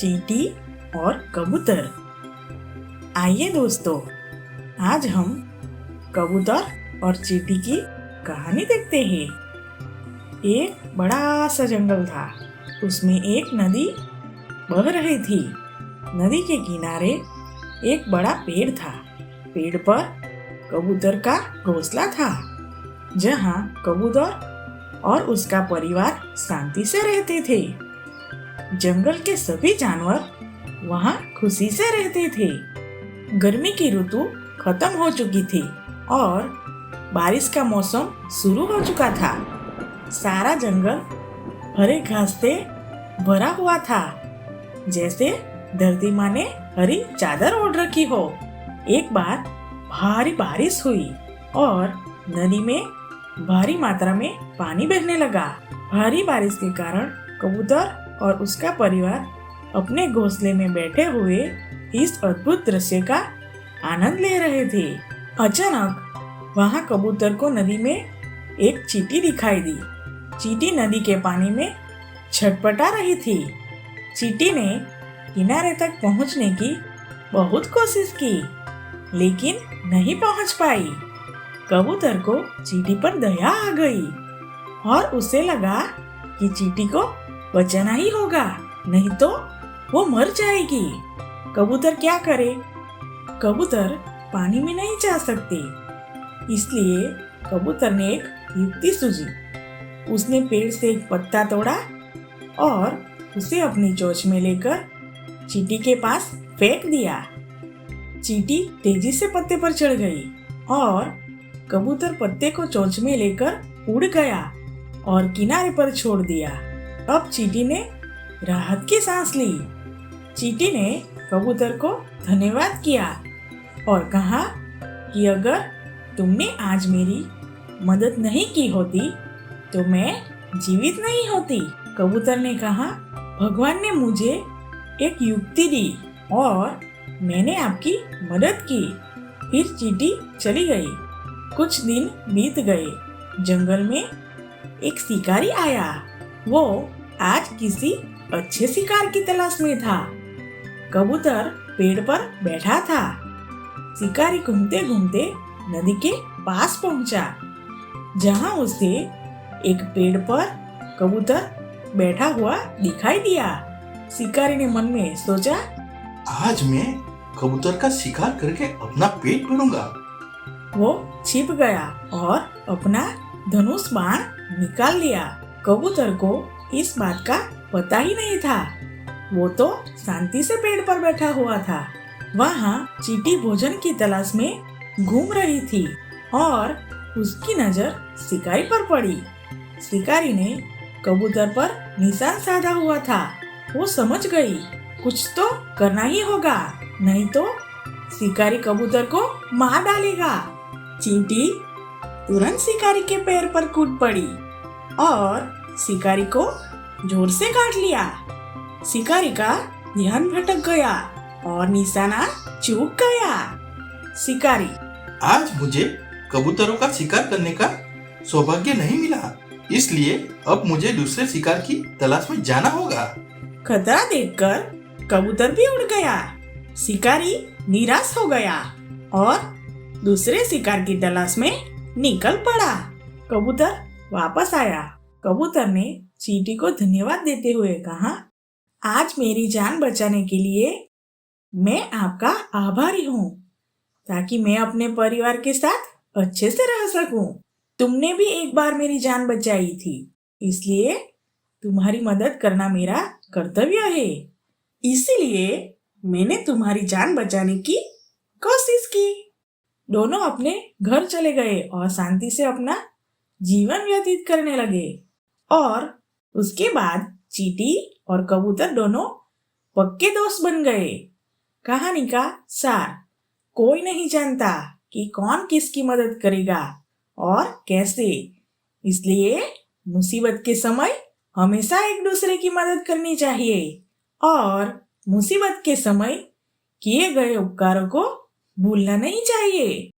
चींटी और कबूतर। आइए दोस्तों, आज हम कबूतर और चींटी की कहानी देखते हैं। एक बड़ा सा जंगल था, उसमें एक नदी बह रही थी। नदी के किनारे एक बड़ा पेड़ था। पेड़ पर कबूतर का घोंसला था, जहाँ कबूतर और उसका परिवार शांति से रहते थे। जंगल के सभी जानवर वहाँ खुशी से रहते थे। गर्मी की ऋतु खत्म हो चुकी थी और बारिश का मौसम शुरू हो चुका था। सारा जंगल हरे घास से भरा हुआ था, जैसे धरती माँ ने हरी चादर ओढ़ रखी हो। एक बार भारी बारिश हुई और नदी में भारी मात्रा में पानी बहने लगा। भारी बारिश के कारण कबूतर और उसका परिवार अपने घोंसले में बैठे हुए इस अद्भुत दृश्य का आनंद ले रहे थे। अचानक वहाँ कबूतर को नदी में एक चींटी दिखाई दी। चींटी नदी के पानी में छटपटा रही थी। चींटी ने किनारे तक पहुँचने की बहुत कोशिश की, लेकिन नहीं पहुँच पाई। कबूतर को चींटी पर दया आ गई और उसे लगा कि चींटी को बचाना ही होगा, नहीं तो वो मर जाएगी। कबूतर क्या करे? कबूतर पानी में नहीं जा सकते, इसलिए कबूतर ने एक युक्ति सूझी। उसने पेड़ से एक पत्ता तोड़ा और उसे अपनी चोंच में लेकर चींटी के पास फेंक दिया। चींटी तेजी से पत्ते पर चढ़ गई और कबूतर पत्ते को चोंच में लेकर उड़ गया और किनारे पर छोड़ दिया। अब चींटी ने राहत की सांस ली। चींटी ने कबूतर को धन्यवाद किया और कहा कि अगर तुमने आज मेरी मदद नहीं की होती तो मैं जीवित नहीं होती। कबूतर ने कहा, भगवान ने मुझे एक युक्ति दी और मैंने आपकी मदद की। फिर चींटी चली गई। कुछ दिन बीत गए। जंगल में एक शिकारी आया। वो आज किसी अच्छे शिकार की तलाश में था। कबूतर पेड़ पर बैठा था। शिकारी घूमते घूमते नदी के पास पहुंचा, जहां उसे एक पेड़ पर कबूतर बैठा हुआ दिखाई दिया। शिकारी ने मन में सोचा, आज मैं कबूतर का शिकार करके अपना पेट भरूंगा। वो छिप गया और अपना धनुष बाण निकाल लिया। कबूतर को इस बात का पता ही नहीं था। वो तो शांति से पेड़ पर बैठा हुआ था। वहाँ चींटी भोजन की तलाश में घूम रही थी और उसकी नजर शिकारी पर पड़ी। शिकारी ने कबूतर पर निशान साधा हुआ था। वो समझ गई, कुछ तो करना ही होगा, नहीं तो शिकारी कबूतर को मार डालेगा। चींटी तुरंत शिकारी के पैर पर कूद पड़ी और शिकारी को जोर से काट लिया। शिकारी का ध्यान भटक गया और निशाना चूक गया। शिकारी, आज मुझे कबूतरों का शिकार करने का सौभाग्य नहीं मिला, इसलिए अब मुझे दूसरे शिकार की तलाश में जाना होगा। खतरा देखकर कबूतर भी उड़ गया। शिकारी निराश हो गया और दूसरे शिकार की तलाश में निकल पड़ा। कबूतर वापस आया। कबूतर ने चींटी को धन्यवाद देते हुए कहा, आज मेरी जान बचाने के लिए मैं आपका आभारी हूँ, ताकि मैं अपने परिवार के साथ अच्छे से रह सकूं। तुमने भी एक बार मेरी जान बचाई थी, इसलिए तुम्हारी मदद करना मेरा कर्तव्य है। इसीलिए मैंने तुम्हारी जान बचाने की कोशिश की। दोनों अपने घर चले गए और शांति से अपना जीवन व्यतीत करने लगे। और उसके बाद चींटी और कबूतर दोनों पक्के दोस्त बन गए। कहानी का सार, कोई नहीं जानता कि कौन किसकी मदद करेगा और कैसे, इसलिए मुसीबत के समय हमेशा एक दूसरे की मदद करनी चाहिए और मुसीबत के समय किए गए उपकारों को भूलना नहीं चाहिए।